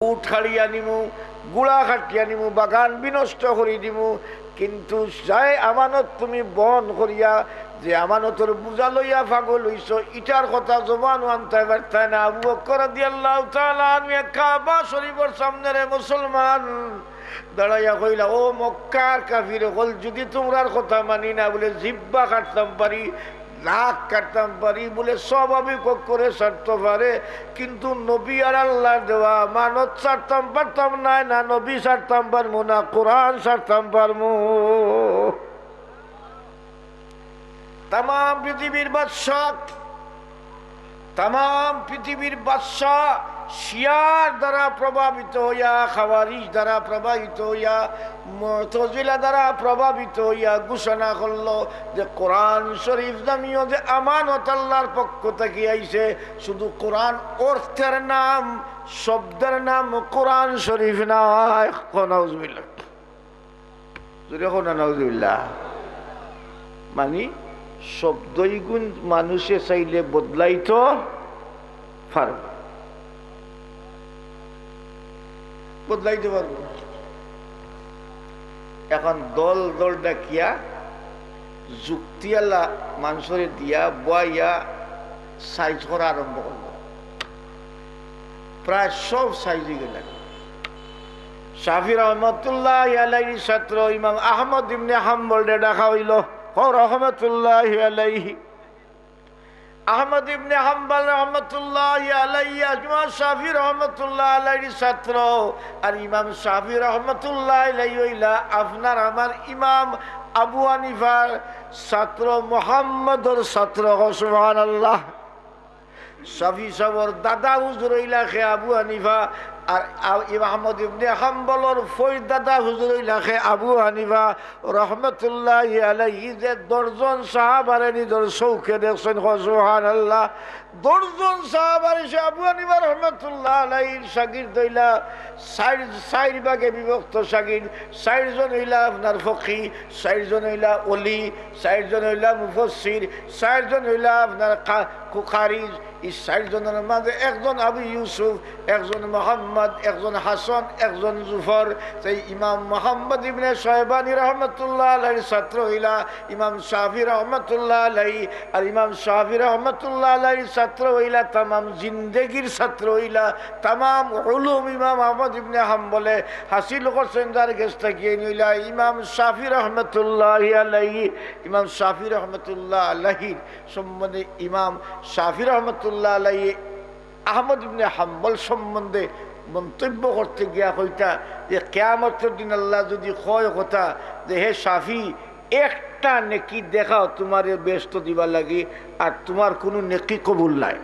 উঠ হারিয়া নিমু, গুড়া কাটিয়া নিমু, বাগান বিনষ্ট করি দিমু, কিন্তু যাই আমানত তুমি বন করিয়া যে আমানতর বুঝা লইয়া পাগল হইছ, ইটার কথা জবান আনতে পারতায় না। আবু বকর রাদিয়াল্লাহু তাআলা আনহু কাবা শরীফের সামনে রে মুসলমান দাঁড়াইয়া কইলা, ও মক্কার কাফির হল, যদি তোমরার কথা মানি না বলে জিব্বা কাটতাম পারি, নাক কাটতাম পারি, বলে স্বাভাবিক করে ছাড়তে পারে, কিন্তু নবী আর আল্লাহ দেওয়া মানত ছাড়তাম পারতাম না নবী ছাড়তাম পারবো না কোরআন ছাড়তাম পারবো। তাম পৃথিবীর বাদশাহ, তাম পৃথিবীর বাদশাহ শিয়ার দ্বারা প্রভাবিত হইয়া, খাওয়ারিজ দ্বারা প্রভাবিত হইয়া, মুতাজিলা দ্বারা প্রভাবিত হইয়া ঘোষণা করলো যে কোরআন শরীফ দামিও যে আমানত আল্লাহর পক্ষ থেকে আইছে, শুধু কোরআন অর্থের নাম, শব্দের নাম কোরআন শরীফ নয়। নাউজুবিল্লাহ, জোরে কোন নাউজুবিল্লাহ। মানে শব্দই গুণ মানুষে চাইলে বদলাইতো পারবে, বদলাইতে পারবো। এখন দল দল ডাকিয়া যুক্তিয়ালা মানুষের দিয়া বইয়া সাইজ করা আরম্ভ করলো, প্রায় সব সাইজ গেল। শাফি রহমতুল্লাহ আলাইহির ছাত্র ইমাম আহমদ ইবনে হাম্বল ডাকা হইল রহমতুল্লাহ আলাইহি। আহমদ ইবনে হাম্বল রহমতুল্লাহ আলাইহি ইমাম শাফি রহমতুল্লাহ আলাইহির ছাত্র, আর ইমাম শাফি রহমতুল্লাহ আলাইহি হইলা আপনার আমার ইমাম আবু হানিফার ছাত্র, মুহাম্মদর ছাত্র। সুবহানাল্লাহ। শাফি সাহেবের দাদা হুজুর হইলা খে আবু হানিফা, আর আহমদ ইবনে হাম্বলর ফই দাদা হুজুর হইলা খে আবু হানিফা রহমতুল্লাহ আলাইহি। যে 10 জন সাহাবারে নিজের চৌখে দেখছেন, সুবহানাল্লাহ। 10 জন সাহাবার এসে আবু হানিফা রহমতুল্লাহ আলাইহির শাগির্দ হইলা 4 ভাগে বিভক্ত শাগির্দ। 4 জন হইলা আপনার ফকি, 4 জন হইলা ওলি, 4 জন হইলা মুফাসসির, 4 জন হইলা আপনার কুখারিজ। এই 4 জনের মাঝে একজন আবু ইউসুফ, একজন মোহাম্মদ, একজন হাসান, একজন জুফর। সেই ইমাম মোহাম্মদ ইবনে শয়বানি রহমতুল্লাহ আলাইহির ছাত্র হইলা ইমাম শাফি রহমতুল্লাহ আলাইহি, আর ইমাম শাফি রহমতুল্লাহ আলাইহির ছাত্র হইলা তামাম জিন্দেগির ছাত্র হইলা তামাম উলুম ইমাম আহমদ ইবনে হাম্বলে হাসিল করছেন, যার কাছ থেকে হইলা ইমাম শাফি রহমতুল্লাহ আলাইহি। ইমাম শাফি রহমতুল্লাহ আলাইহির সম্বন্ধে ইমাম শাফি রহমতুল্লাহ আলাইহি আহমদ ইবনে হাম্বল সম্বন্ধে মন্তব্য করতে গিয়া কইতা যে কিয়ামতের দিন আল্লাহ যদি কয় কথা যে হে শাফি, একটা নেকি দেখাও তোমার ব্যস্ত দিবার লাগি, আর তোমার কোনো নেকি কবুল নাই।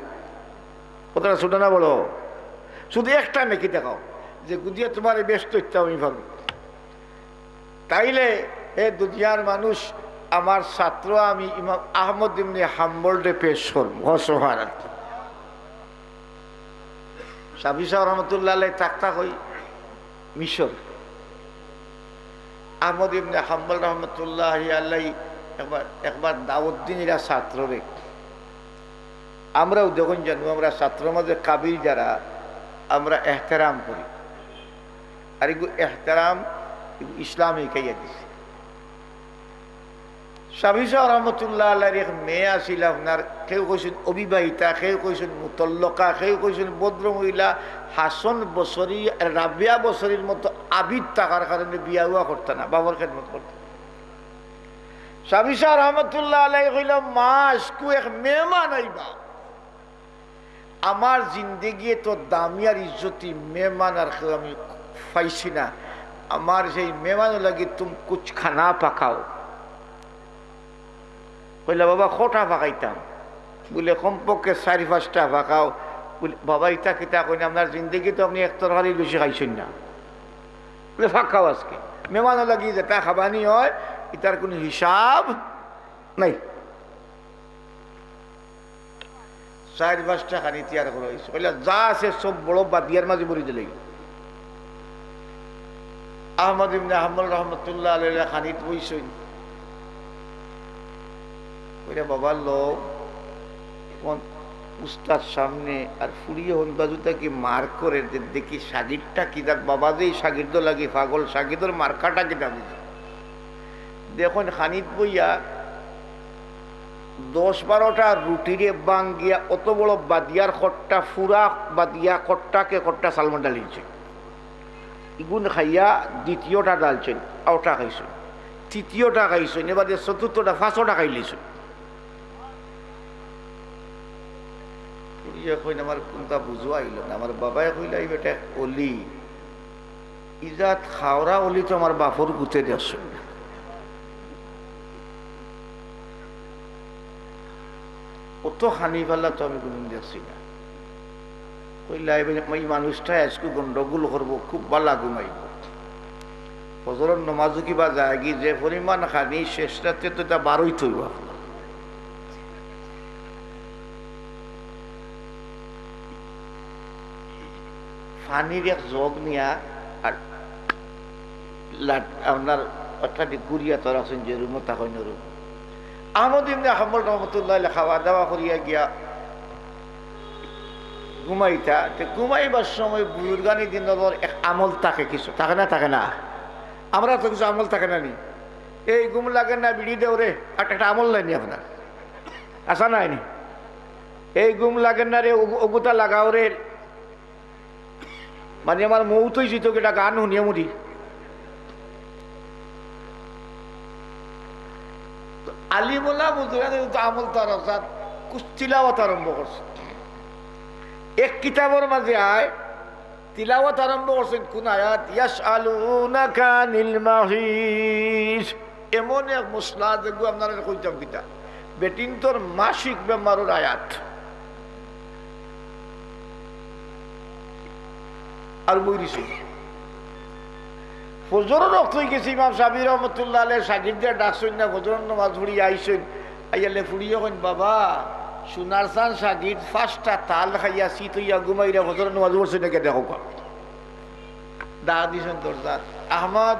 কথাটা ছোট না বলো, শুধু একটা নেকি দেখাও যে গুদিয়া তোমার ব্যস্ত ইচ্ছা আমি ভাবি, তাইলে হে দুনিয়ার মানুষ, আমার ছাত্র আমি ইমাম আহমদ ইবনে হাম্বলকে পেশ করব। সুবহানাল্লাহ। শাফি সাহেব রহমতুল্লাহ আলাইহি থাকতা হই মিশর। আহমদ ইবনে হাম্বল রহমতুল্লাহ আলাইহি একবার দাউদ্দিনীরা ছাত্র রে, আমরাও যখন জানবো আমরা ছাত্র মাঝে কাবির যারা আমরা এহতেরাম করি, আর এগুলো এহতেরাম ইসলামী খাইয়া দিছে। শাফি সাহেব রহমতুল্লাহ আলাইহির এক মেয়ে আসিল আপনার, কেউ কইছেন অবিবাহিতা, কেউ কইছেন মুতল্লকা, কেউ কইছেন ভদ্র মহিলা। হাসন বছরী, রাবিয়া বছরীর মতো আবিদ থাকার কারণে বিয়া হুয়া করতে না, বাবার খেদমত করতে। শাফি সাহেব রহমতুল্লাহ আলাইহি কইল, মাসকু এক মেহমান আইবা, আমার জিন্দেগি তো দামি আর ইজ্জতি মেহমান আর আমি পাইছি না, আমার সেই মেহমান লাগি তুমি কুছ খানা পাকাও। কইলা বাবা কটা পাকাইতাম? বলে কমপক্ষে 4-5টা পাকাও। বলে বাবা ইটা কিতা কইনা, আপনার জিন্দগি তো আপনি 1 তরকারির বেশি খাইছেন না। বলে ফাঁকাও আজকে মেহমান লাগি যেটা খাবানি হয় এটার কোনো হিসাব নাই। 4-5টা খানি তৈরি করা হয়েছে। কইলা যা আছে সব বড় বাদিয়ার মাঝে ভরি দিলে। আহমদ ইবনে হাম্বল রহমতুল্লাহ আলাইহি খানিত বইছেন। কইরা বাবার লোক উস্তাদ সামনে আর ফুরিয়ে হলবাজুটাকে মার করে দেখি সাগিরটা কি দেখ বাবা যে সাগির্দ লাগে পাগল সাগিদর মার্কাটা কিনা বুঝি দেখুন খানিত বইয়া 10-12টা রুটিরে বাং গিয়া অত বড় বাদিয়ার খট্টা ফুরা বাদিয়া খট্টাকে খট্টা সালমান ডালিছে ইগুন খাইয়া দ্বিতীয়টা ডালছেন ওটা খাইছেন তৃতীয়টা খাইছেন এবার চতুর্থটা 5টা খাইলিছেন আমার কোনটা বুঝো আইল না আমার বাবাই কইল বেটা অলি ইজাত খাওরা অলি তো আমার বাপর গুতে দেখছেন অত হানি ফেলা তো আমি কোনদিন দেখছি না কইলা এই মানুষটা আজকে গন্ডগোল করবো খুব বালা ঘুমাইব ফজরের নমাজও কিবা যায় কি যে পরিমাণ খানি শেষ রাতে তো এটা 12ই থইব পানির এক জগ নিয়া আর আপনার একটা গুড়িয়া তো রাখছেন যে রুমও তখন রুম আহমদ ইবনে হাম্বল রহমতুল্লাহ খাওয়া দাওয়া করিয়া গিয়া ঘুমাইতা ঘুমাইবার সময় বুজুর্গানি দিন এক আমল থাকে কিছু থাকে না আমরা তো কিছু আমল থাকে না নি এই ঘুম লাগে না বিড়ি দেও রে একটা আমল লাইনি আপনার আসা নাইনি এই ঘুম লাগে না রে ওগুতা লাগাও রে মানে আমার মৌত হয়েছি তো এটা গান শুনিয়া মুড়ি আলিমুল্লাহ বুজুর্গানি আমল তার তিলাওয়াত আরম্ভ করছে এক কিতাবের মাঝে আয় তিলাওয়াত আরম্ভ করছেন কোন আয়াত ইয়াসআলুনাকা আনিল মাহিজ এমন এক মশলা দেখবো আপনারা কইতাম কিতা বেটিন তোর মাসিক বেমারের আয়াত আর বই দিছি ফজর রক্ত হয়ে গেছে ইমাম সাবির রহমতুল্লাহ আলাইহির শাগিরদের ডাকছেন না ফজর নামাজ পড়ি আইছেন আইয়ালে ফুড়িয়ে কইন বাবা সোনার চান সাগির 5টা তাল খাইয়া শীত হইয়া ঘুমাইরা ফজর নামাজ পড়ছে নাকি দেখো দা দিছেন দরজার আহমদ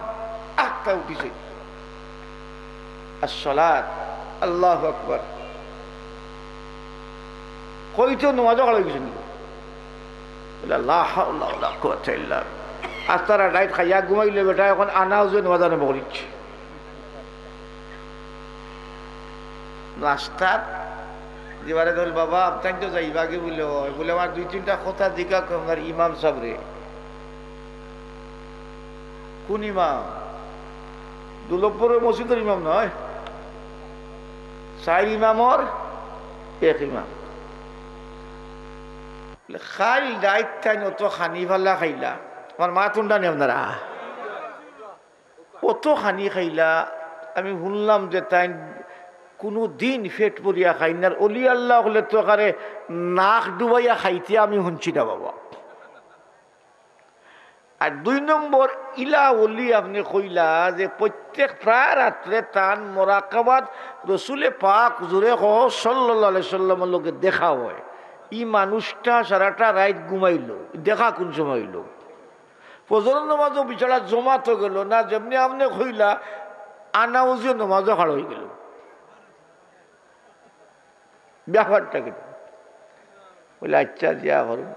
আটটা উঠিছে আসসালাত আল্লাহু আকবার কইতো নামাজ পড়া গেছেন লা হাওলা ওয়ালা কুওয়াতা ইল্লা বিল্লাহ আস্তারা ডাইট খাইয়া ঘুমাইলে বেটা এখন আনাও যে নামাজ আরম্ভ করিচ্ছে নাস্তা যেবারে ধর বাবা আপনার তো যাইবাগে বলে হয় বলে আমার 2-3টা কথা জিজ্ঞা আমার ইমাম সাবরে কোন ইমাম দুলভপুরের মসজিদের ইমাম নয় 4 ইমামর এক ইমাম খাই দায়িত্ব অত খানি ফাল্লা খাইলা আমার মা তুন্ডা নি আপনারা অত খানি খাইলা আমি শুনলাম যে তাই কোনো দিন ফেট পরিয়া খাই না অলি আল্লাহ হলে তো কারে নাক ডুবাইয়া খাইতে আমি শুনছি না বাবা আর 2 নম্বর ইলা অলি আপনি কইলা যে প্রত্যেক প্রায় রাত্রে তান মোরাকাবাত রসুলে পাক জোরে সাল্লাল্লাহু আলাইহি সাল্লামের লোকে দেখা হয় ই মানুষটা সারাটা রাত ঘুমাইলো দেখা কোন সময় হইল ফজর নামাজও বিছানা জমা তো গেল না যেমনি আপনি কইলা আনাউজিও নামাজও খাড় হয়ে গেল ব্যাপারটা কিন্তু বলে আচ্ছা যা করুন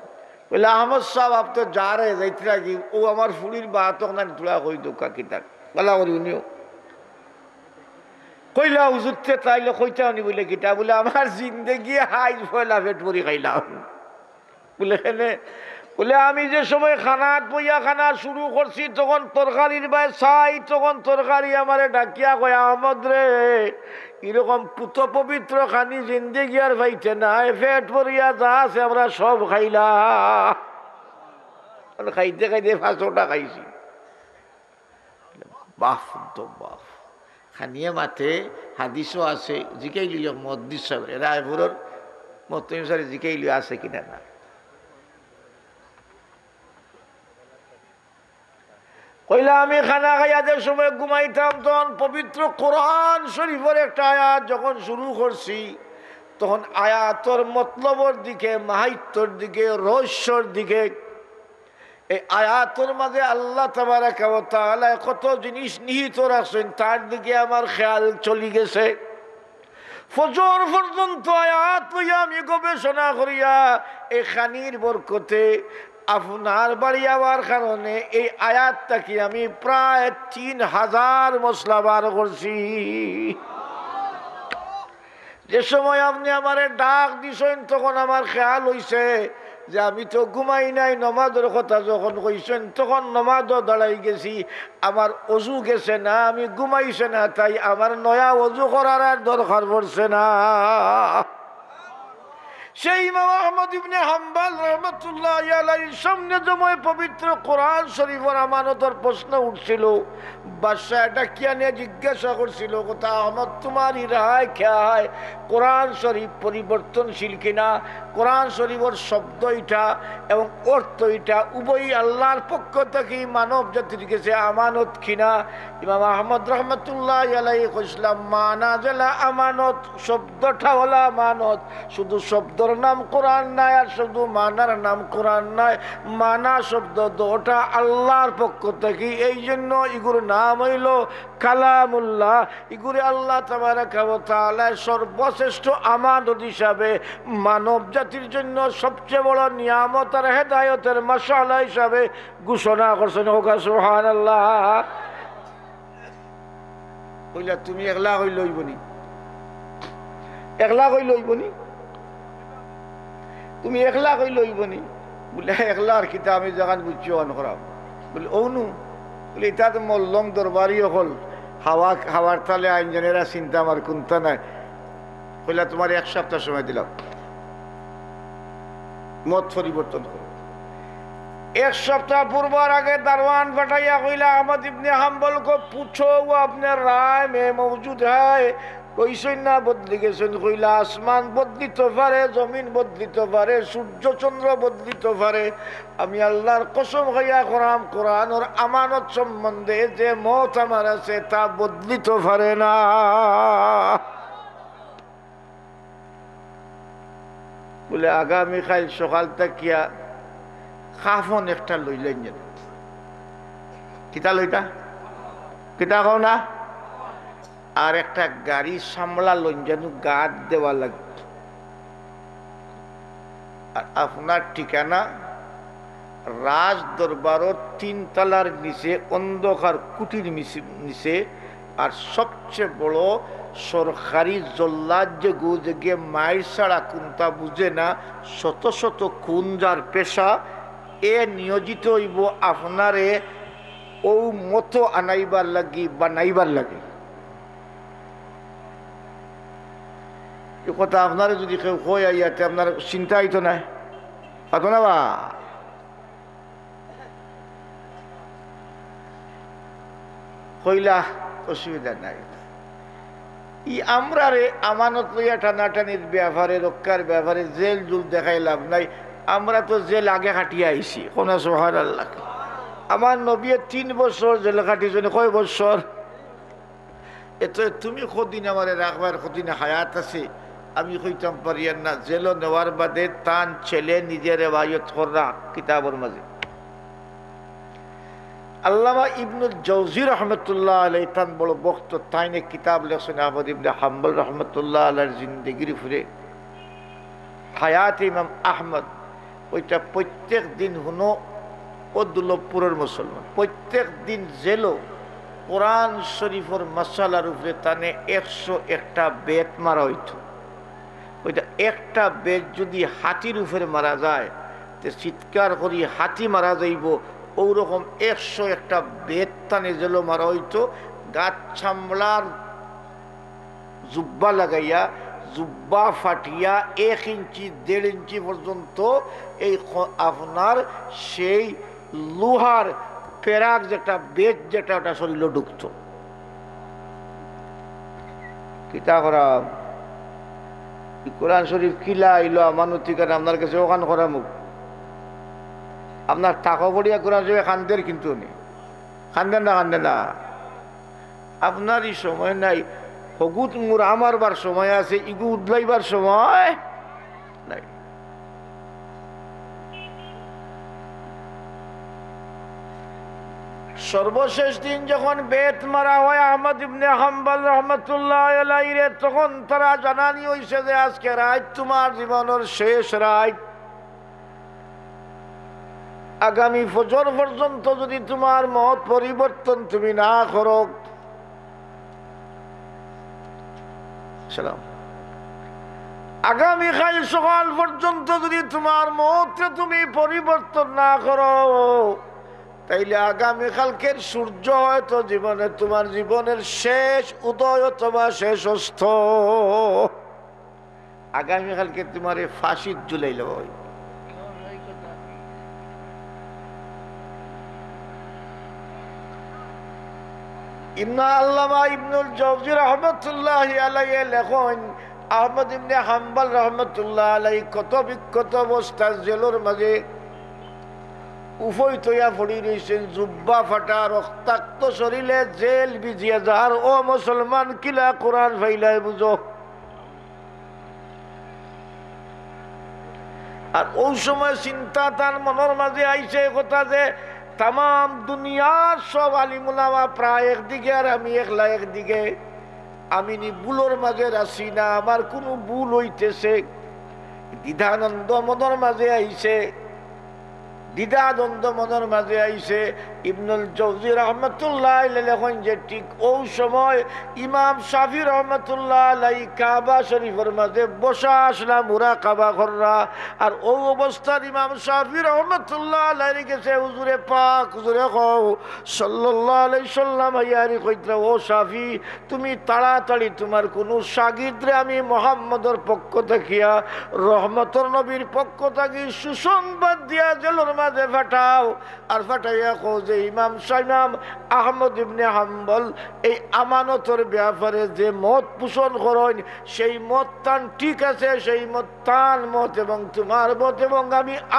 বলে আহমদ সাহেব আপ তো যা রে যাইতরা কি ও আমার ফুলির বা তখন তোলা কই দোকা কিতা বলা করি উনিও কইলা হুজুরতে তাইলে কইতাও নি বলে কিতা বলে আমার জিন্দেগি হাইজ ফয়লা পেট ভরি খাইলাম বলে এনে বলে আমি যে সময় খানাত বইয়া খানা শুরু করছি তখন তরকারির বাই চাই তখন তরকারি আমারে ডাকিয়া কয় আহমদ রে এরকম পুত পবিত্র খানি জিন্দেগি আর ভাইতে নাই পেট ভরিয়া যা আছে আমরা সব খাইলাম খাইতে খাইতে 5টা খাইছি বাফ তো বাফ খানিয়ে মাথে হাদিসও আছে জিকাইলি মদ্দিস সাহেব রায়পুরের মতমিম সাহেব জিকাইলি আছে কিনা না কইলা আমি খানা খাইয়াদের সময় ঘুমাইতাম তখন পবিত্র কোরআন শরীফের একটা আয়াত যখন শুরু করছি তখন আয়াতর মতলবর দিকে মাহাত্ম্যর দিকে রহস্যর দিকে এই আয়াতর মাঝে আল্লাহ তাবারাকা ওয়া তাআলা কত জিনিস নিহিত রাখছেন তার দিকে আমার খেয়াল চলে গেছে ফজর পর্যন্ত আয়াত লইয়া আমি গবেষণা করিয়া এই খানির বরকতে আপনার বাড়ি যাওয়ার কারণে এই আয়াতটাকে আমি প্রায় 3000 মশলা বার করছি। যে সময় আপনি আমারে ডাক দিছেন তখন আমার খেয়াল হইছে যে আমি তো ঘুমাই নাই, নমাজের কথা যখন কইছেন তখন নমাজও দাঁড়াই গেছি, আমার অজু গেছে না, আমি ঘুমাইছে না, তাই আমার নয়া অজু করার আর দরকার পড়ছে না। সেই ইমাম আহমদ ইবনে হাম্বল রাহমাতুল্লাহ আলাইহির সামনে সময় পবিত্র কোরআন শরীফের আমানতের প্রশ্ন উঠছিল, বাদশাহ এটা কিয়া নিয়ে জিজ্ঞাসা করছিল, কথা আহমদ তোমার রায় খেয়া হয় কোরআন শরীফ পরিবর্তনশীল কিনা, কোরআন শরীফের শব্দ এটা এবং অর্থ এটা উভয়ই আল্লাহর পক্ষ থেকে মানব জাতির কাছে আমানত কিনা। ইমাম আহমদ রহমতুল্লাহ আলাইহি কইসলাম মানা জেলা আমানত, শব্দটা হলো আমানত, শুধু শব্দর নাম কোরআন নাই আর শুধু মানার নাম কোরআন নাই, মানা শব্দ দুটা আল্লাহর পক্ষ থেকে, এই জন্য এগুলোর নাম হইল কালামুল্লাহ। এগুলি আল্লাহ তাবারাকা ওয়া তাআলা সর্বশ্রেষ্ঠ আমানত হিসাবে মানব জাতির জন্য সবচেয়ে বড় নিয়ামত আর হেদায়েতের মাশআলা হিসাবে ঘোষণা করছেন। সুবহানাল্লাহ। কইলা তুমি একলা কই লইবনি, একলা কই লইবনি, তুমি একলা কই লইবনি? বলে একলা আর কিতা আমি যখন বুঝছি অন করাম। বলে ওনু, বলে এটা তো মল্লং দরবারই হল, হাওয়ার তালে আইনজনেরা চিন্তা আমার কোনটা নাই। কইলা তোমার 1 সপ্তাহ সময় দিলাম, মত পরিবর্তন করো। 1 সপ্তাহ পূর্বার আগে দারওয়ান পাঠাইয়া কইলা আহমদ ইবনে হাম্বল को पूछो वो अपने राय में मौजूद है, কইছেন না বদলি গেছেন? কইলা আসমান বদলিতে পারে, জমিন বদলিতে পারে, সূর্য চন্দ্র বদলিতে পারে, আমি আল্লাহর কসম খাইয়া করাম কোরআনের আমানত সম্বন্ধে যে মত আমার আছে তা বদলিতে পারে না। বলে আগামীকাল সকাল তাকিয়া খাফন একটা লইলেন, কিতা লইতা, কিতা কও না, আর একটা গাড়ি সামলা লইন যেন গাদ দেওয়া লাগবে। আর আপনার ঠিকানা রাজ দরবারও 3 তলার নিচে অন্ধকার কুটির নিচে, আর সবচেয়ে বড় সরকারি জল্লাদ যে গিয়ে মায়ের ছাড়া কোনটা বুঝে না, শত শত খুন যার পেশা, এ নিয়োজিত হইব আপনারে ও মতো আনাইবার লাগি বানাইবার লাগে। এ কথা আপনারা যদি কেউ কয় ইয়াতে আপনার চিন্তা হইতো না, হতো না বা? কইলা অসুবিধা নাই, ই আমরা রে আমানত লইয়া টানাটানির ব্যাপারে, রক্ষার ব্যাপারে জেল জুল দেখাই লাভ নাই। আমরা তো জেল আগে কাটিয়ে আইছি, কোন সুবহানাল্লাহ। আমার নবী 3 বছর জেল কাটিয়েছেন। কয় বছর? এত তুমি কদিন আমার রাখবার, কদিন হায়াত আছে আমি কইতাম পারিয়ান না। জেল নেওয়ার বাদে তান ছেলে নিজের রেওয়ায়ত করা কিতাবের মাঝে আল্লামা ইবনুল জৌজি রহমতুল্লাহ আলাইহি তান বড় বক্ত তাইনে কিতাব লেখছেন আহমদ ইবনে হাম্বল রহমতুল্লাহ আলাইহির জিন্দেগির উপরে, হায়াত ইমাম আহমদ। ওইটা প্রত্যেক দিন হুনো ও দুর্লভপুরের মুসলমান প্রত্যেক দিন জেলো কোরআন শরীফের মাসালার উপরে তানে 101টা বেত মারা হইত। ওইটা একটা বেত যদি হাতির উপরে মারা যায় তো চিৎকার করি হাতি মারা যাইব, ওরকম 101টা বেত টানে জেলো মারা হইতো। গাছ ছামলার জুব্বা লাগাইয়া, জুব্বা ফাটিয়া 1 ইঞ্চি 1.5 ইঞ্চি পর্যন্ত এই আপনার সেই লোহার পেরাক যেটা বেত যেটা ওটা শরীরে ঢুকত। কিতা করা কোরআন শরীফ কিলা আইলো আমানতিকার আপনার কাছে ওখান করা মুখ আপনার টাকা পড়িয়া কোরআন শরীফ খান্দের, কিন্তু নেই খান্দেন না, খান্দেন না। আপনার এই সময় নাই, হগুত মুর আমার বার সময় আছে, ইগু উদলাইবার সময় নাই। সর্বশেষ দিন যখন বেত মারা হয় আহমদ ইবনে হাম্বল রহমতুল্লাহ আলাইহি, তখন তারা জানানি হইছে যে আজকে রাত তোমার জীবনের শেষ রাত। আগামী ফজর পর্যন্ত যদি তোমার মত পরিবর্তন তুমি না করো, আগামীকাল সকাল পর্যন্ত যদি তোমার মতে তুমি পরিবর্তন না করো, তাইলে আগামীকালকের সূর্য হয়তো জীবনে তোমার জীবনের শেষ উদয় অথবা শেষ অস্ত। আগামীকালকে তোমার ফাঁসির ঝুলাইল। ইবনে আল্লামা ইবনুল জাওজি রাহমাতুল্লাহি আলাইহি লেখেন, আহমদ ইবনে হাম্বল রহমতুল্লাহ আলাইহি কত বিক্ষত অবস্থা জেলের মাঝে উফই তৈয়া পড়ি রয়েছেন, জুব্বা ফাটা, রক্তাক্ত শরীরে জেল বিজিয়ে যার। ও মুসলমান, কিলা কোরআন ফাইলাই বুঝো। আর ওই সময় চিন্তা তার মনের মাঝে আইছে কথা যে তাম দুনিয়ার সব আলিমুলামা প্রায় একদিকে আর আমি একলা একদিকে। আমি নি ভুলোর মাঝে আসি না, আমার কোনো ভুল হইতেছে। দ্বিধানন্দ মনের মাঝে আইছে, দ্বিধাদ্বন্দ্ব মনের মাঝে আইছে। ইবনুল জাওজি রহমতুল্লাহ লেখেন যে ঠিক ওই সময় ইমাম শাফি রহমতুল্লাহ আলাইহি কাবা শরীফের মাঝে বসা আসলা মুরাকাবা কররা। আর ওই অবস্থার ইমাম শাফি রহমতুল্লাহ আলাইহি গেছে, হুজুরে পাক, হুজুরে কও সাল্লাল্লাহু আলাইহি সাল্লাম ইয়ারি কইতরা, ও শাফি তুমি তাড়াতাড়ি তোমার কোন শাগির্দরে আমি মুহাম্মদের পক্ষ থাকিয়া রহমতের নবীর পক্ষ থাকি সুসংবাদ দিয়া জেলের মাঝে ফাটাও। আর ফাটাইয়া কও যে ইমাম সাইমাম আহমদ ইবনে হাম্বল এই আমানতের ব্যাপারে যে মত পোষণ করেন সেই মত তান ঠিক আছে, সেই মত তান মত এবং তোমার মত এবং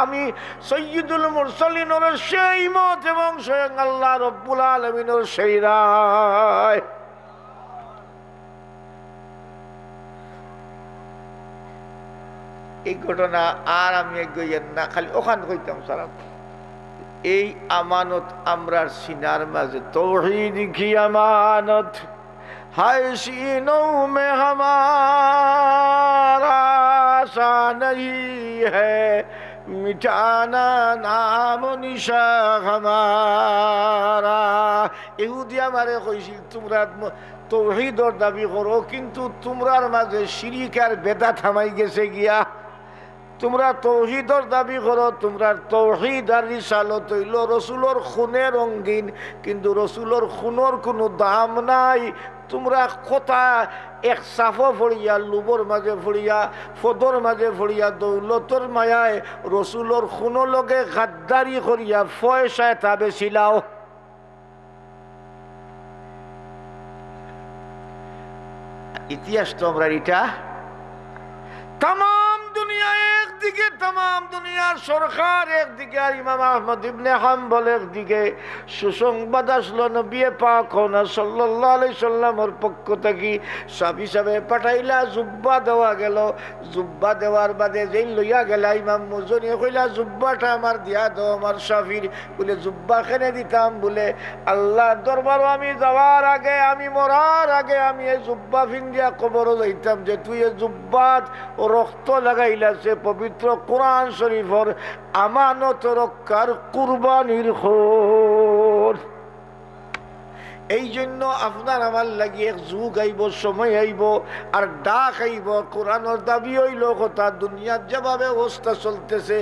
আমি সৈয়দুল মুরসালিনের সেই মত এবং স্বয়ং আল্লাহ রব্বুল আলামিনের সেই রায়। এই ঘটনা আর আমি এগোইয়েন না, খালি ওখান কইতাম সারা। এই আমানত আমরার সিনার মাঝে, তৌহিদ কি আমানত হায় सीनों में हमारा आशा नहीं है, मिटाना नाम निशा हमारा। ইহুদি আমারে কইছিল তোমরা তৌহিদর দাবি করো, কিন্তু তোমরার মাঝে শিরিক আর বেদাত থামাই গেছে গিয়া। তোমরা তৌহিদর দাবি করো, তোমরা তৌহিদ আর রিসালত হইল রসুলোর খুনের রঙ্গিন, কিন্তু রসুলোর খুনের কোনো দাম নাই। তোমরা কথা এক সাফো ফড়িয়া, লুবর মাঝে ফড়িয়া, ফদর মাঝে ফড়িয়া, দৌলতর মায়ায় রসুলোর খুনো লগে গাদ্দারি করিয়া পয়সায় তা বেছিলাও। ইতিহাস তো আমরা এটা তাম দুনিয়া একদিকে, তাম দুনিয়ার সরকার একদিকে, আর ইমাম আহমদ ইবনে হাম্বল একদিকে। সুসংবাদ আসলো নবী পাক সাল্লাল্লাহু আলাইহি সাল্লামের পক্ষ থেকে সাবি সাবে পাঠাইলা, জুব্বা দেওয়া গেল। জুব্বা দেওয়ার বাদে যেই লইয়া গেলা ইমাম মুজনি কইলা, জুব্বাটা আমার দিয়া দাও আমার শাফির। বলে জুব্বা খেনে দিতাম, বলে আল্লাহ দরবার আমি যাওয়ার আগে, আমি মরার আগে আমি এই জুব্বা ফিন্দিয়া কবর যাইতাম যে তুই এই জুব্বাত রক্ত লাগাইলাছে পবিত্র কোরআন শরীফর আমানত রক্ষার কুরবানির খোর। এই জন্য আপনার আমার লাগি এক যুগ আইব, সময় আইব, আর ডাক আইব। কোরআনের দাবি হইল কথা দুনিয়ার যেভাবে অবস্থা চলতেছে,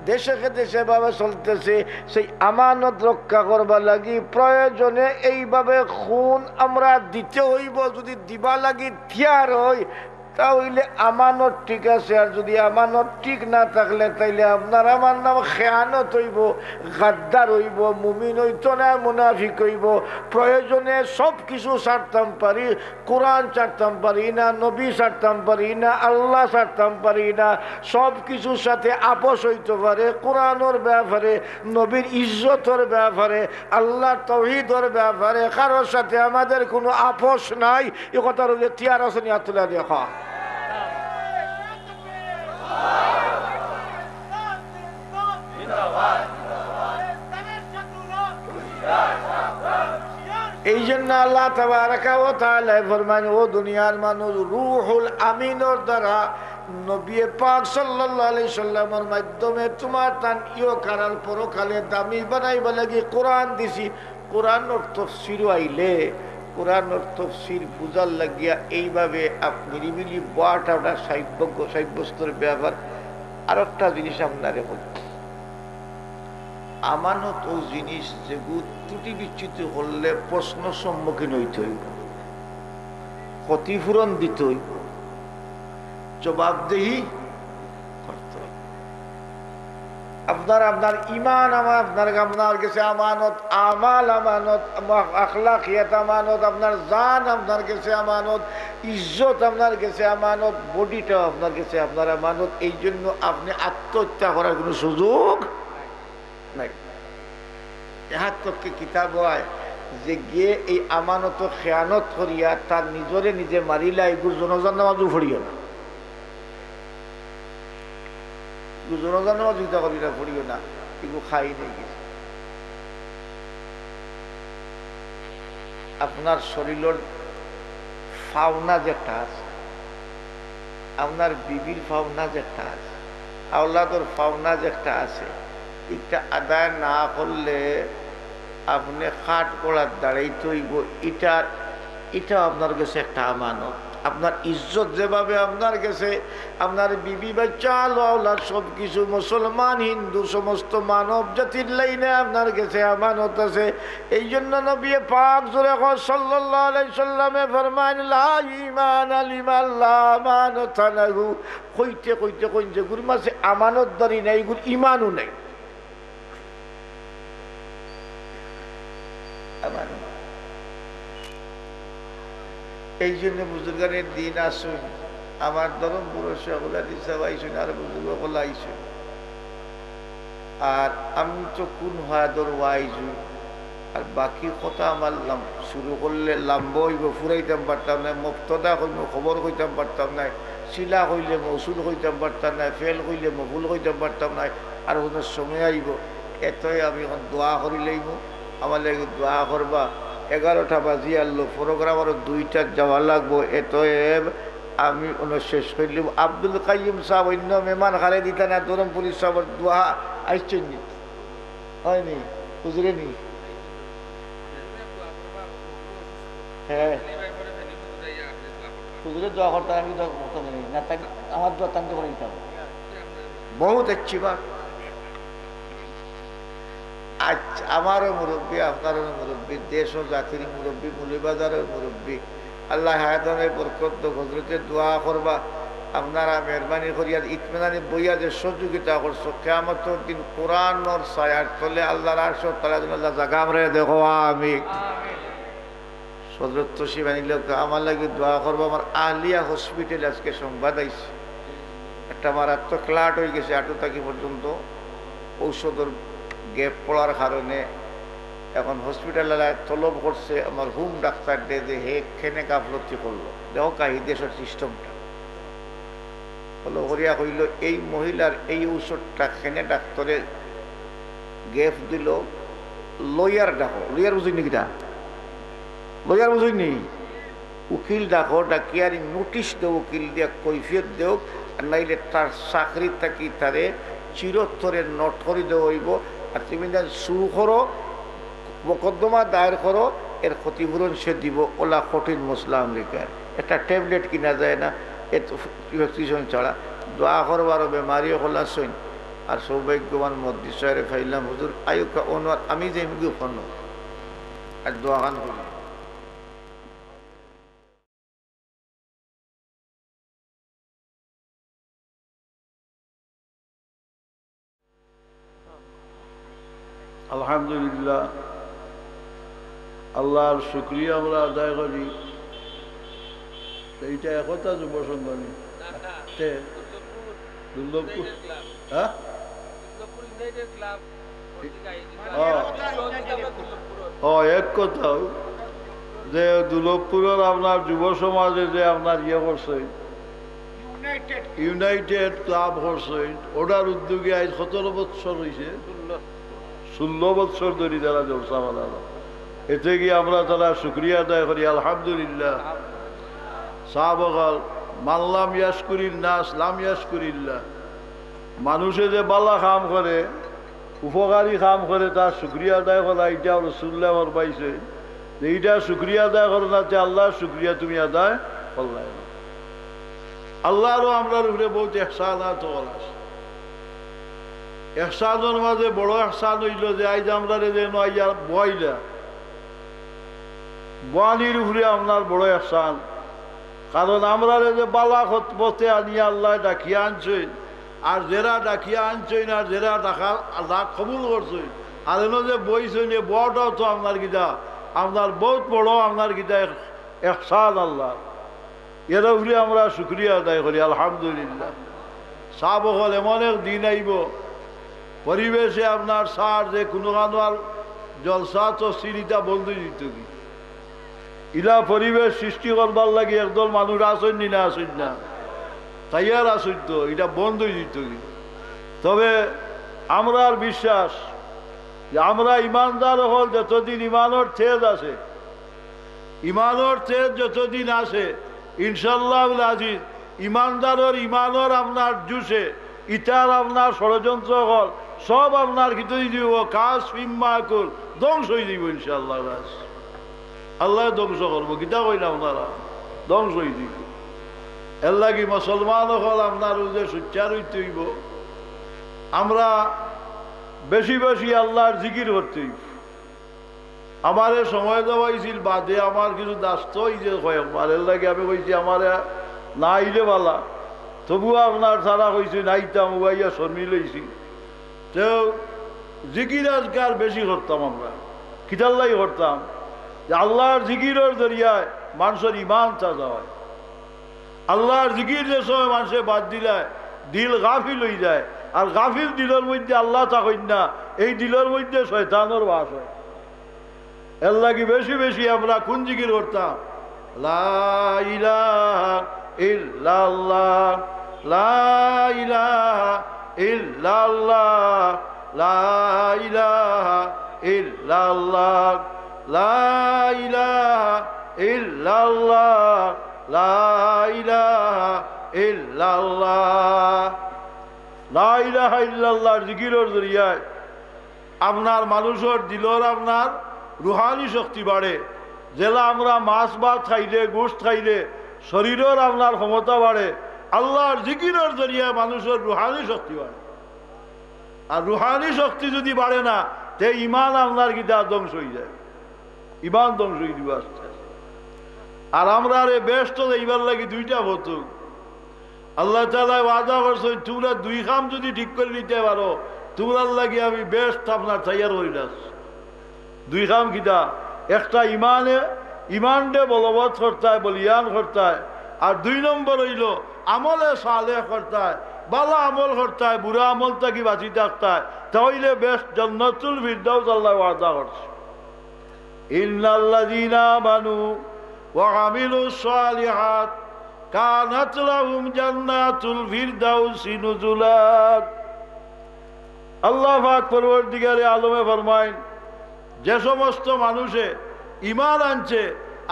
দেশে দেশে ভাবে চলতেছে, সেই আমানত রক্ষা করবা লাগি প্রয়োজনে এইভাবে খুন আমরা দিতে হইব। যদি দিবা লাগি থিয়ার হয় তাহলে আমানত ঠিক আছে, আর যদি আমানত ঠিক না থাকলে তাইলে আপনার আমার নাম খেয়ানত হইব, গাদ্দার হইব, মুমিন হইত না, মুনাফিক হইব। প্রয়োজনে সব কিছু ছাড়তাম পারি, কোরআন ছাড়তাম পারি না, নবী ছাড়তাম পারি না, আল্লাহ ছাড়তাম পারি না। সব কিছুর সাথে আপোষ হইতে পারে, কোরআনের ব্যাপারে, নবীর ইজ্জতের ব্যাপারে, আল্লাহর তাওহীদের ব্যাপারে কারোর সাথে আমাদের কোনো আপোষ নাই। এ কথা রইলে তিয়ার আসনি আতুলা দেখা। এই জন্য আল্লাহ তাবারাকা ওয়া তাআলা ফরমান, ও দুনিয়ার মানুষ, রূহুল আমিনের দ্বারা নবী পাক সাল্লাল্লাহু আলাইহি সাল্লামের মাধ্যমে তোমার তান ইহকাল পরকালে দামি বানাইবা লাগি কোরআন দিছি। কোরআনের তাফসীর আইলে কোরআনের তাফসীর বুঝার লাগিয়া এইভাবে আপনি নিরিবিলি বয়াটা সাব্যস্তর ব্যাপার। আর একটা জিনিস আপনারে বলছি, আমানত ও জিনিস যেগুলো ত্রুটি বিচ্যুত করলে প্রশ্ন সম্মুখীন হইতে হইব, ক্ষতিপূরণ দিতে হইব, জবাবদেহি করতে হইব। আপনার ইমান আপনার কাছে আমানত, আমাল আমানত, আখলাকিয়াত আমানত, আপনার জান আপনার কাছে আমানত, ইজ্জত আপনার কাছে আমানত, বডিটাও আপনার কাছে আপনার আমানত। এই জন্য আপনি আত্মহত্যা করার কোনো সুযোগ নাই। এহার তককে কিতাব হয় যে গিয়ে এই আমানত খেয়ানত করিয়া তার নিজরে নিজে মারিলা, এগুলো জনজান নামাজও ফড়িও না, জনজান নামাজ চিন্তা করি না, ফড়িও না, এগুলো খাই নেই গেছে। আপনার শরীরের ফাওনা যেটা আছে, আপনার বিবির ফাওনা যেটা আছে, আওলাদর ফাওনা যেটা আছে, এটা আদায় না করলে আপনি খাট করার দাঁড়াইতে হইব। এটা আপনার কাছে একটা আমানত। আপনার ইজ্জত যেভাবে আপনার কাছে আপনার বিবি বাচ্চা আওলাদ সব কিছু মুসলমান হিন্দু সমস্ত মানব জাতির লাইনে আপনার কাছে আমানত আছে। এই জন্য নবী পাক জোরে সাল্লাল্লাহু আলাইহি সাল্লামে ফরমান, লা ঈমান লিমান লা আমানাতা লাহু। কইতে কইতে কইন যে গুর মাসে আমানতদারি নাই, গুর ঈমানও নাই। এই জন্য বুজুর্গানের দিন আসুন, আমার ধরম পুরুষ আইসুন, আর বুজুর্গ বলা আইসুন। আর আমি তো কোন হায়াদর ওয়াইজু, আর বাকি কথা আমার শুরু করলে লাম্ব হইব, ফুরাইতাম পারতাম না, মুক্তদা হইব খবর হইতাম পারতাম না, শিলা হইলে মৌসুল হইতাম পারতাম না, ফেল হইলে মফুল হইতাম পারতাম না। আর কোনো সময় আইব, এতই আমি এখন দোয়া করি লইব। আমার লাগে দোয়া করবা। 11টা বাজি আনলো, প্রোগ্রাম আরো 2টার যাওয়া লাগবো। এতএব আমি শেষ করলি। আব্দুল কাইম সাহেব অন্য মেহমান খালে দিতা না, ধরমপুরি সাহেবের দোয়া আইসছেন নি, হয়নি বুঝলেন নি? হ্যাঁ, বুঝলে দোয়া করতাম, আমি দোয়া করতাম না, আমার দোয়া টানতে করে দিতাম। বহুত अच्छी बात। আচ্ছা, আমারও মুরব্বী, আপনারও মুরব্বী, দেশ ও জাতির মুরব্বী, মুলিবাজারের মুরব্বী, আল্লাহ হায়াতনের বরকত হজরতে দোয়া করবা। আপনারা মেহরবানি করিয়া ইতমিনানি বইয়া যে সহযোগিতা করছো, কিয়ামতের দিন কোরআনের ছায়ার তলে আল্লাহর আরশের তলে আল্লাহ জায়গা আমরা দেখো। আমি হযরত তশরিফ লোক আমার লাগে দোয়া করবো। আমার আহলিয়া হসপিটাল আজকে সংবাদ আইছে, একটা মারাত্মক ক্লাট হয়ে গেছে, আটু থাকি পর্যন্ত ঔষধের গ্যাপ পড়ার কারণে এখন হসপিটালে তলব করছে আমার হুম ডাক্তার দে যে হে খেনে গাফলতি করলো। দেখো কাহি দেশের সিস্টেমটা হলো করিয়া কইল, এই মহিলার এই ঔষধটা খেনে ডাক্তারে গ্যাপ দিল, লয়ার ডাকো। লয়ার বুঝিনি কিটা? লয়ার বুঝিনি? উকিল ডাকো, ডাকিয়ারি নোটিশ দেও, উকিল দিয়া কৈফিয়ত দেও, নাইলে তার চাকরি থাকি তারে চিরতরের নট করে দেওয়া হইব। আর তুমি যা শুরু করো, মোকদ্দমা দায়ের করো, এর ক্ষতিপূরণ সে দিব। ওলা কঠিন মশলা আমেরিকার একটা ট্যাবলেট কিনা যায় না এত প্রেসক্রিপশন ছাড়া। দোয়া করবার বেমারিও হলা সইন। আর সৌভাগ্যবান মদ্দিসারে ফাইলাম হুজুর আয়ুকা অনুয়ার আমি যে এমনি ফোন আর দোয়া গান করি। আলহামদুলিল্লাহ, আল্লাহর শুক্রিয়া আমরা আদায় করি। এইটা একতা যুব সংগঠন দুর্লভপুর, হ্যাঁ এক কথা যে দুর্লভপুরের আপনার যুব সমাজে যে আপনার ইয়ে করছে, ইউনাইটেড ক্লাব করছে, ওটার উদ্যোগে আজ 17 বছর হয়েছে, 16 বছর ধরে যারা জলসা বানালো, এতে গিয়ে আমরা তারা শুক্রিয়া আদায় করি আলহামদুলিল্লাহ। সাহাবাগাল মানলাম ইয়াশকুরিল নাস লাম ইয়াশকুরিল্লাহ, মানুষে যে বালা কাম করে, উপকারী কাম করে, তার শুক্রিয়া আদায় করা, এটা রাসূলুল্লাহ ফরমাইছে যে এইটা শুক্রিয়া আদায় করো না, তে আল্লাহর শুক্রিয়া তুমি আদায় করলাই না। আল্লাহরও আমরার উপরে বহুত ইহসানাত আছে। ইহসানের মাঝে বড় ইহসান হইল যে আজ আমরা যে নয়া বইলা বাণীর উপরে আপনার বড় ইহসান। কারণ আমরা যে বালা পথে আনিয়া আল্লাহ ডাকিয়া আনছেন, আর যারা ডাকিয়া আনছেন আর যারা ডাকা আল্লাহ কবুল করছেন, আর এনে যে বইছেন এ বড়টাও তো আপনার গীতা, আপনার বহুত বড় আপনার গীতা ইহসান আল্লাহ। এর উপরে আমরা শুক্রিয়া আদায় করি আলহামদুলিল্লাহ। সাহাবগণ এমন এক দিন আইব পরিবেশে আপনার সার যে কোনো কানোয়ার জলসা তো সিঁড়িটা বন্ধ দিত কি ইলা পরিবেশ সৃষ্টি করবার লাগে একদল মানুষ আসেন নি না আসেন না, তাইয়ার আসেন তো এটা বন্ধ দিত কি। তবে আমরার বিশ্বাস যে আমরা ইমানদার হল যতদিন ইমানোর তেজ আছে, ইমানোর তেজ যতদিন আছে ইনশাল্লাহ আজিজ ইমানদারের ইমানোর আপনার জুসে ইটার আপনার ষড়যন্ত্র হল সব আপনার ভিতরে দিব, কাজ ফিম্মা কর ধ্বংস হয়ে দিব ইনশাল্লাহ। আল্লাহ ধ্বংস করবো, কিতা কইনা আপনারা ধ্বংস হয়ে দিব। এর লাগি মুসলমান হল আপনার যে সুচ্চার হইতে হইব, আমরা বেশি বেশি আল্লাহর জিকির করতে হইব। আমারে সময় দেওয়া হয়েছিল বাদে আমার কিছু দাস্ত হয়েছে কয়েকবার, এর লাগে আমি কইছি আমার না আইলে বালা, তবুও আপনার সারা কইছে নাইতাম উবাইয়া শর্মি লইছি। তো জিকির আজকাল বেশি করতাম আমরা, কিতাল্লাই করতাম যে আল্লাহর জিকিরের জরিয়ায় মানুষের ইমান তাজা হয়। আল্লাহর জিকির যে সময় মানুষে বাদ দিলায় দিল গাফিল হয়ে যায়, আর গাফিল দিলের মধ্যে আল্লাহ থাকেন না, এই দিলের মধ্যে শয়তানের বাস হয়। এর লাগি বেশি বেশি আমরা কোন জিকির করতাম, লা ইলাহা ইল্লাল্লাহ লা ইলাহা ইল্লাল্লাহ লা ইলাহা ইল্লাল্লাহ লা ইলাহা ইল্লাল্লাহ লা ইলাহা ইল্লাল্লাহ। লা ইলাহা ইল্লাল্লাহর জিকিরের জরিয়ায় আপনার মানুষের দিলর আপনার রুহানি শক্তি বাড়ে। যেলা আমরা মাছ ভাত খাইলে গোস্ত খাইলে শরীরের আপনার ক্ষমতা বাড়ে, আল্লাহর জিকিরের জরিয়ায় মানুষের রুহানি শক্তি বাড়ে। আর রুহানি শক্তি যদি বাড়ে না, তে ইমান আপনার গীতা ধ্বংস হয়ে যায়, ইমান ধ্বংস হয়ে দিব আস্তে আস্তে। আর আমরা আরে ব্যস্ত এইবার লাগি দুইটা হতো। আল্লাহ তাআলা ওয়াদা করছেন তোমরা দুই কাম যদি ঠিক করে নিতে পারো তোমরা লাগি আমি বেস্ট আপনার তৈয়ার হয়ে যাস। দুই কাম কিতা, একটা ইমানে বলবৎ করতে হয়, বলিয়ান করতে হয়, আর দুই নম্বর হইল আমলে সালেহ করতে হয়, ভালো আমল করতে হয়, বুড়া আমল থাকি বাঁচি থাকতে হয়, তাহলে বেশ জান্নাতুল ফিরদাউস আল্লাহ ওয়াদা করছে। ইন্নাল্লাযীনা আমানু ওয়া আমিলুস সালিহাত কানাত লাহুম জান্নাতুল ফিরদাউসি নুজুলা। আল্লাহ পাক পরওয়ারদিগারে আলমে ফরমায় যে সমস্ত মানুষে ঈমান আনছে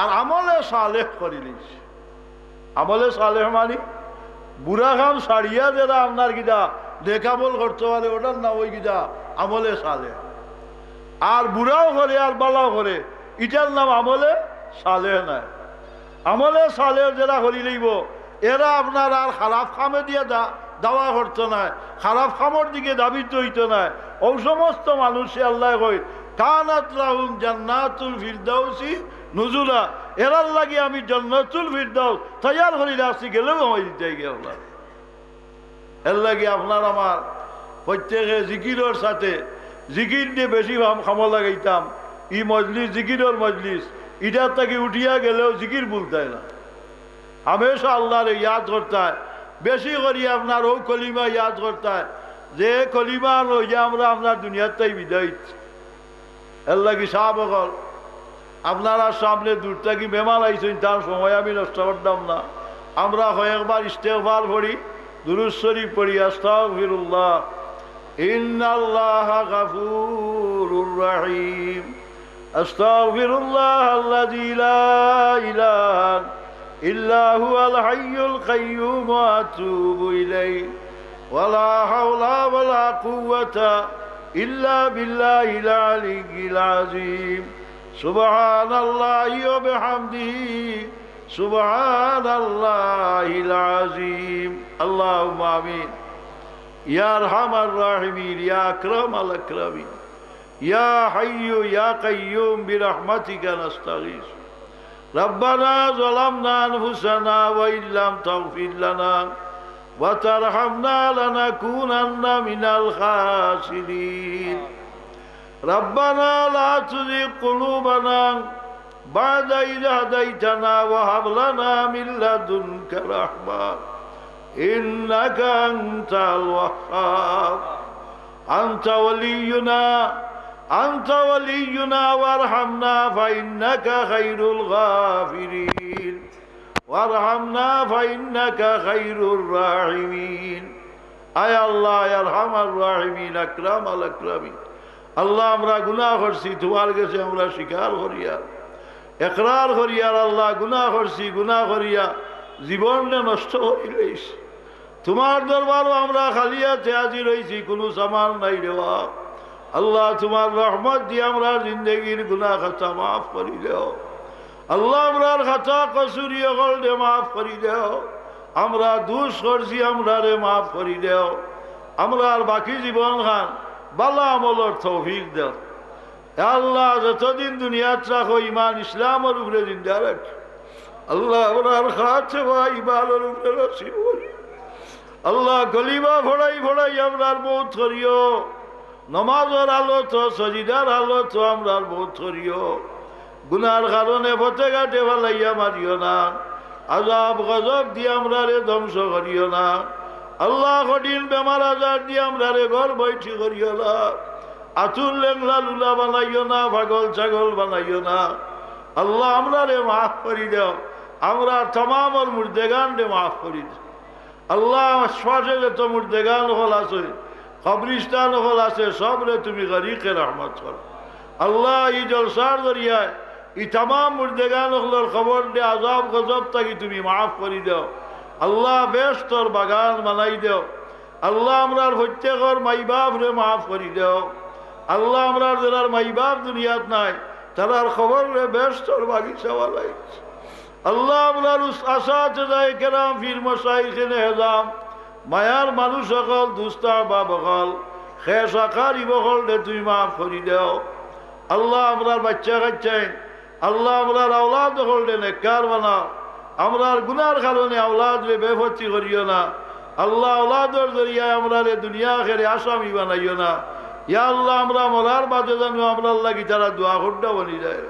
আর আমলে সালেহ করে নিছে, আমলে সালেহ মানে বুড়া কাম সারিয়া যারা আপনার গিদা নেকামল করতে পারে ওটার নাম ওই গিদা আমলে সালেহ। আর বুড়াও করে আর বালাও করে এটার নাম আমলে সালেহ নাই। আমলে সালেহ যারা করি লইব এরা আপনার আর খারাপ কামে দিয়ে দাওয়া করতো না, খারাপ কামর দিকে দাবিত হইতো না। ওই সমস্ত মানুষে আল্লাহ কই কানাত লাহুম জান্নাতুল ফিরদাউসি নুজুলা, এরার লাগি আমি জান্নাতুল ফিরদাউস তৈয়ার করি রাখছি, গেলেও আমি দিতে গেল। এর লাগে আপনার আমার প্রত্যেকে জিকিরের সাথে জিকির দিয়ে বেশি খামো লাগাইতাম। ই মজলিস জিকিরের মজলিস, ইটার থেকে উঠিয়া গেলেও জিকির বলতে না, হামেশা আল্লাহরে ইয়াদ করতে হয়। বেশি করি আপনার ও কলিমা ইয়াদ করতে হয় যে কলিমা লইয়া আমরা আপনার দুনিয়ার তাই বিদায়। এর লাগি সাহাবগণ আপনারা সামনে দূর থেকে বেমার আইছেন, তার সময় আমি নষ্ট করতাম না। আমরা কয়েকবার ইস্তেগফার পড়ি, দুরূদ শরীফ পড়ি, আস্তাগফিরুল্লাহ ইন্নাল্লাহা গাফুর الرحيم أستغفر الله الذي لا إله إلا هو الحي القيوم وأتوب إليه ولا حول ولا قوة إلا بالله العلي العظيم سبحان الله وبحمده سبحان الله العظيم اللهم آمين يا أرحم الراحمين يا أكرم الأكرمين يا حي يا قيوم برحمتك نستغيث ربنا ظلمنا أنفسنا وإن لم تغفر لنا وترحمنا لنكونن من الخاسرين ربنا لا تزغ قلوبنا بعد إذ هديتنا وهب لنا من لدنك رحمة إنك أنت الوهاب أنت ولينا وارحمنا فإنك خير الغافرين وارحمنا فإنك خير الراحمين أي الله يا أرحم الراحمين أكرم الأكرمين আল্লাহ আমরা গুনাহ করছি তোমার কাছে আমরা স্বীকার করিয়া ইকরার করিয়া আল্লাহ গুনাহ করছি গুনাহ করিয়া জীবনটা নষ্ট হইলেইস তোমার দরবারও আমরা খালি হাতে হাজির হইছি কোনো সামান নাই দেওয়া আল্লাহ তোমার রহমত দিয়ে আমরা জিন্দগির গুনাহ খাতা মাফ করি দেও আল্লাহ আমরার খাতা কসুরি অকল দে মাফ করি দেও আমরা দোষ করছি আমরা রে মাফ করি দেও আমরার বাকি জীবন খান বালা আমলের তৌফিক দাও আল্লাহ যতদিন দুনিয়াত রাখো ইমান ইসলামের উপরে জিন্দা রাখ আল্লাহ আমরার খাতেমা ইমানের উপরে নসিব করি আল্লাহ কলিমা ফড়াই ফড়াই আমরার মৌত করিও নমাজের হালত সজিদার হালত আমরার মৌত করিও গুনার কারণে পথে ঘাটে ফেলাইয়া মারিও না আজাব গজব দিয়ে আমরারে ধ্বংস করিও না আল্লাহ কঠিন বেমার আজার দিয়ে আমরারে ঘর বৈঠি করিও না আতুর লেংলা লুলা বানাইও না পাগল ছাগল বানাইও না আল্লাহ আমরারে মাফ করি দাও আমরা তমামর মুর্দেগান রে মাফ করি দাও আল্লাহ শ্বাসে যত মুর্দেগান হল আছে কবরিস্তান হল আছে সবরে তুমি গরিকে রহমত করো আল্লাহ এই জলসার দরিয়ায় এই তমাম মুর্দেগান হলের খবর দে আজাব গজব থাকি তুমি মাফ করি দাও আল্লাহ বেশ তোর বাগান বানাই দেও আল্লাহ আমরার প্রত্যেকর মাই বাপ রে মাফ করি দেও আল্লাহ আমরার যারা মাই বাপ দুনিয়াত নাই তারার খবর রে বেশ তোর বাগিচা বানাই আল্লাহ আমরার আসাতে যায় কেরাম ফির মশাইখিনে হেজাম মায়ার মানুষ সকল দুস্তা বা বকল খেস আকারি বকল রে তুই মাফ করি দেও আল্লাহ আমরার বাচ্চা কাচ্চাই আল্লাহ আমরার আওলাদ হল রে নেককার বানাও আমরার গুনার কারণে আওলাদ রে বেফতি করিও না আল্লাহ আওলাদর জরিয়ায় আমরা রে দুনিয়া খেরে আসামি বানাইও না ইয়া আল্লাহ আমরা মরার বাদে জানো আমরা লাগি তারা দোয়া খুড্ডা বনি যায়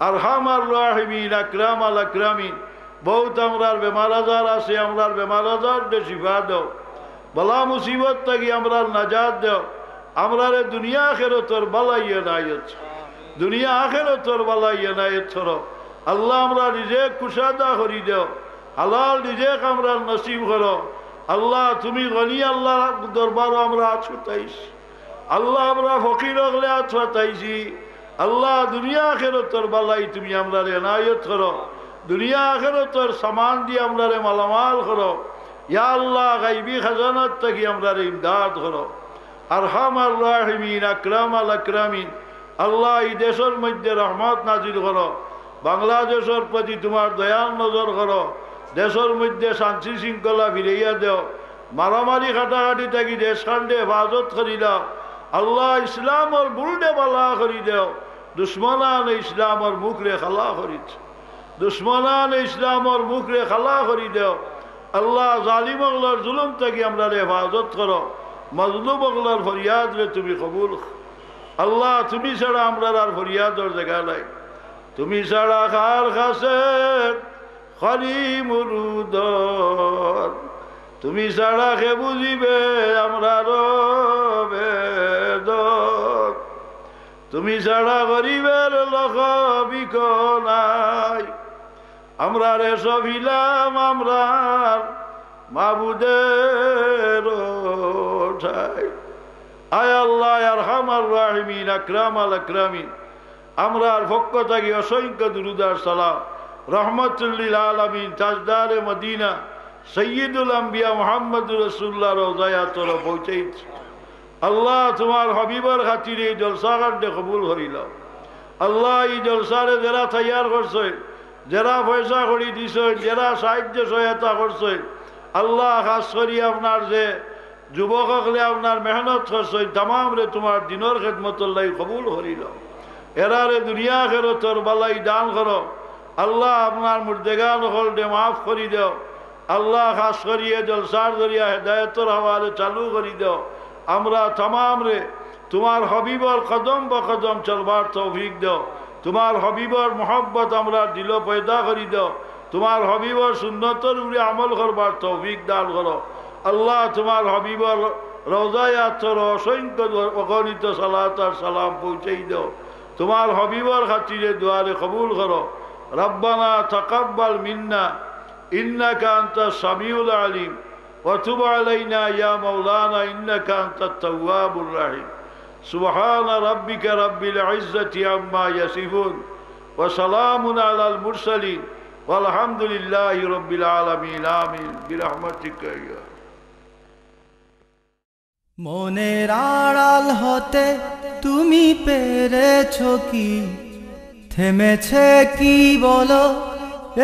আরহামার রাহিমিন আকরাম আল আকরামিন বহুত আমরার বেমার আজার আছে আমরার বেমার আজার দে শিফা দাও বলা মুসিবত থাকি আমরার নাজাত দাও আমরা রে দুনিয়া খেরো তোর বালাইয়া নাইত দুনিয়া আখেরো তোর বালাইয়া নাইত ছড়ো আল্লাহ আমরা রিজেক কুশাদা করি দেও হালাল রিজেক আমরা নসিব করো আল্লাহ তুমি গনি আল্লাহ দরবার আমরা ছুটাইছি আল্লাহ আমরা ফকির হলে ছুটাইছি আল্লাহ দুনিয়া আখেরো তোর বালাই তুমি আমরা রে নাইত করো দুনিয়া আখেরো তোর সামান দিয়ে আমরা রে মালামাল করো ইয়া আল্লাহ গাইবি খাজানাত থেকে আমরা রে ইমদাদ করো আরহামার রাহিমিন আকরাম আল আকরামিন আল্লাহ এই দেশের মধ্যে রহমত নাজিল করো বাংলাদেশের প্রতি তোমার দয়াল নজর করো দেশের মধ্যে শান্তি শৃঙ্খলা ফিরাইয়া দেও মারামারি কাটাকাটি থাকি দেশ খান্ডে হেফাজত করি দাও আল্লাহ ইসলামর বুলডে বালা করি দেও দুশ্মনান ইসলামর মুখ রে খালা করিত দুশ্মনান ইসলামর মুখ রে খালা করি দেও আল্লাহ জালিমগলার জুলুম থাকি আমরা হেফাজত করো মজলুমগলার ফরিয়াদ রে তুমি কবুল আল্লাহ তুমি ছাড়া আমরা আর ফরিয়াদর জায়গা নাই তুমি ছাড়া খার খাসে খরি মুরুদর তুমি ছাড়া খে বুঝিবে আমরা বেদর তুমি ছাড়া গরিবের লোক বিক নাই আমরা রে সবিলাম আমরা মাবুদের ঠাই আয় আল্লাহ আরহামার রাহিমিন আকরামাল আকরামিন আমরার পক্ষ থেকে অসংখ্য দুরূদ আর সালাম রহমতুল্লিল আলামিন তাজদারে মদিনা সৈয়দুল আম্বিয়া মুহাম্মদুর রাসূলুল্লাহ রওজায়ে তোরা পৌঁছাইছি। আল্লাহ তোমার হবিবর খাতিরে এই জলসাগারকে কবুল করিল। আল্লাহ এই জলসারে যারা তৈয়ার করছে, যারা পয়সা করি দিছে, যারা সাহায্য সহায়তা করছে, আল্লাহ খাস করি আপনার যে যুবক হলে আপনার মেহনত করছে তামাম রে তোমার দিনের খেদমতুল্লাহ কবুল করিল। এরারে দুনিয়া খেরো তোর বালাই দান করো। আল্লাহ আপনার মুর্দেগান হলডে মাফ করি দেও। আল্লাহ খাস করিয়ে জলসার জরিয়া হেদায়তর হওয়ারে চালু করি দেও। আমরা তামাম রে তোমার হবিবর কদম বকদম চলবার তৌফিক দাও। তোমার হবিবর মোহব্বত আমরা দিল পয়দা করি দাও। তোমার হবিবর সুন্নতর উপরে আমল করবার তৌফিক দান করো। আল্লাহ তোমার হবিবর রওজায়ে তোর অসংখ্য অগণিত সালাত আর সালাম পৌঁছাই দাও। তোমার হবিবর খাতিরে দুয়ারে কবুল করো। রব্বানা তাকাব্বাল মিন্না ইন্নাকা আনতাস সামিউল আলিম ওয়া তুব আলাইনা ইয়া মাওলানা ইন্নাকা আনতাত তাওয়াবুর রহিম। সুবহানা রাব্বিকা রাব্বিল ইজ্জাতি আম্মা ইয়াসিফুন ওয়া সালামুন আলাল মুরসালিন ওয়ালহামদুলিল্লাহি রাব্বিল আলামিন আমিন বিরহমাতিকা ইয়া। মনের আড়াল হতে তুমি পেরেছো কি, থেমেছে কি বলো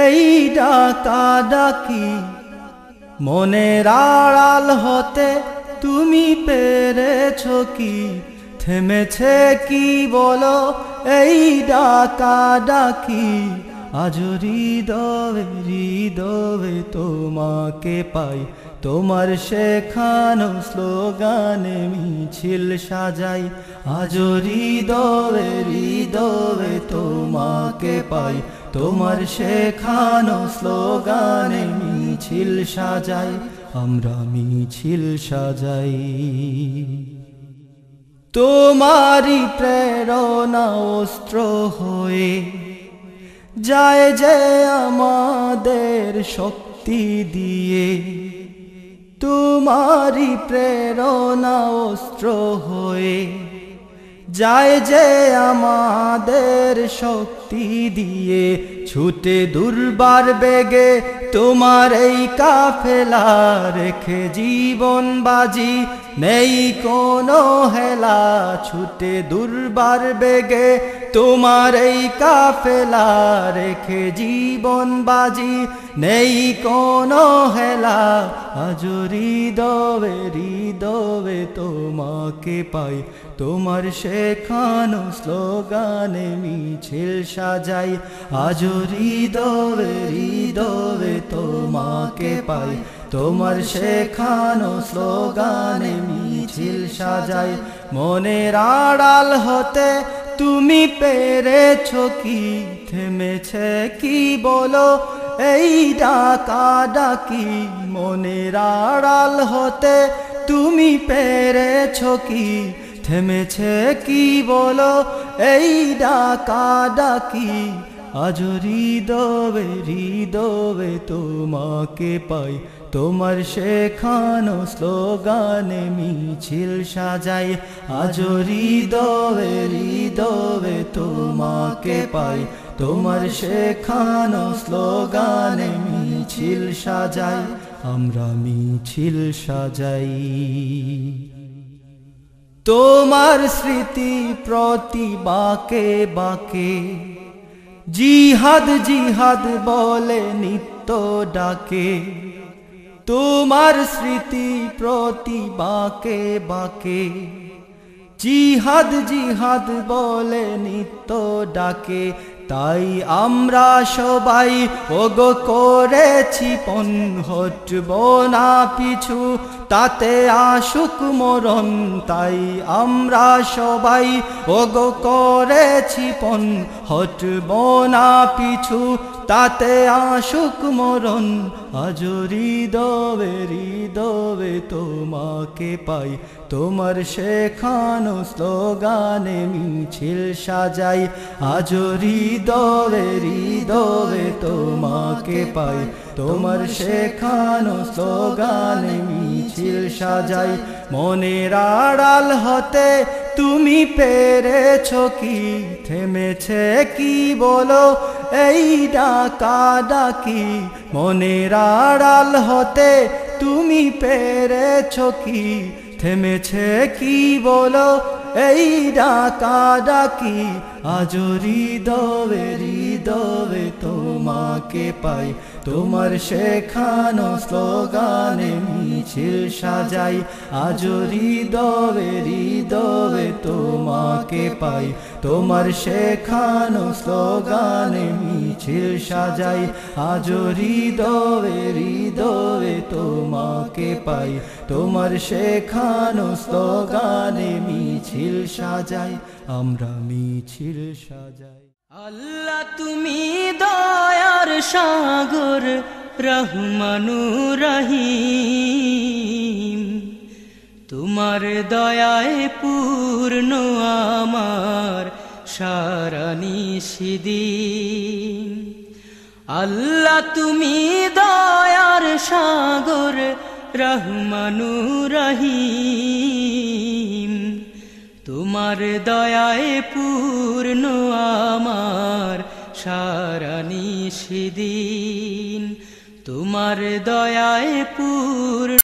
এই ডাকা ডাকি। মনের আড়াল হতে তুমি পেরেছো কি, থেমেছে কি বলো এই ডাকা ডাকি। আজ হৃদয়ে হৃদয়ে তোমাকে পাই, তোমার শেখানো স্লোগানে মিছিল সাজাই। আজ হৃদয়ে হৃদয়ে তোমাকে পাই, তোমার শেখানো স্লোগানে মিছিল সাজাই। আমরা মিছিল সাজাই। তোমারি প্রেরণা অস্ত্র হয়ে যায় যে আমাদের শক্তি দিয়ে। তোমারি প্রেরণা অস্ত্র হয়ে যায় যে আমাদের শক্তি দিয়ে। ছুটে দুর্বার বেগে তোমার এই কাফেলা, রেখে জীবন বাজি নেই কোনো হেলা। ছুটে দুর্বার বেগে তোমার এই কাফেলা, রেখে জীবন বাজি নেই কোনো হেলা। আজ হৃদয়ে হৃদয়ে তোমাকে পাই, তোমার শেখানো স্লোগানে মিছিল সাজাই। আজ হৃদয়ে হৃদয়ে তোমাকে পাই, তোমার শেখানো স্লোগানে মিছিল সাজাই। মনের আড়াল হতে তুমি পেরেছো কি, থেমেছে কি বলো এই ডাকা ডাকি। মনের আড়াল হতে তুমি পেরেছো কি, থেমেছে কি বলো এই ডাকা ডাকি। আজ হৃদয়ে হৃদয়ে তোমাকে পাই, তোমার শেখানো স্লোগানে মিছিল সাজাই। আজ হৃদয়ে হৃদয়ে তোমাকে পাই, তোমার শেখানো স্লোগানে মিছিল সাজাই। আমরা মিছিল সাজাই। তোমার স্মৃতি প্রতি বাঁকে বাঁকে জিহাদ জিহাদ বলে নিত্য ডাকে। তোমার স্মৃতি প্রতি বাঁকে বাঁকে জিহাদ জিহাদ বলে নিত্য ডাকে। তাই আমরা সবাই ওগো করেছি পণ, হটব না পিছু তাতে আসুক মরণ। তাই আমরা সবাই ওগো করেছি পণ, হটব না পিছু তাতে আসুক মরণ। আজ হৃদয়ে হৃদয়ে তোমাকে পাই, তোমার শেখানো স্লোগানে মিছিল সাজাই। আজ হৃদয়ে হৃদয়ে তোমাকে পাই, তোমার শেখানো স্লোগানে মিছিল মিছিল সাজাই মনের আড়াল হতে তুমি পেরেছো কি থেমেছে কি বলো এই ডাকা ডাকি মনের আড়াল হতে তুমি পেরেছো কি থেমেছে কি বলো এই ডাকা ডাকি আজ হৃদয়ে হৃদয়ে তোমাকে পাই তোমার শেখানো স্লোগানে মিছিল সাজাই আজ হৃদয়ে হৃদয়ে তোমাকে পাই তোমার শেখানো স্লোগানে মিছিল সাজাই আজ হৃদয়ে হৃদয়ে তোমাকে পাই তোমার শেখানো স্লোগানে মিছিল সাজাই আমরা মিছিল সাজাই আল্লাহ তুমি দয়ার সাগর রহমানুর রহিম তোমার দয়ায় পূর্ণ আমার সারা নিশিদিন আল্লাহ তুমি দয়ার সাগর রহমানুর রহিম তোমার দয়ায় পূর্ণ আমার সারা নিশিদিন তোমার দয়ায় পূর্ণ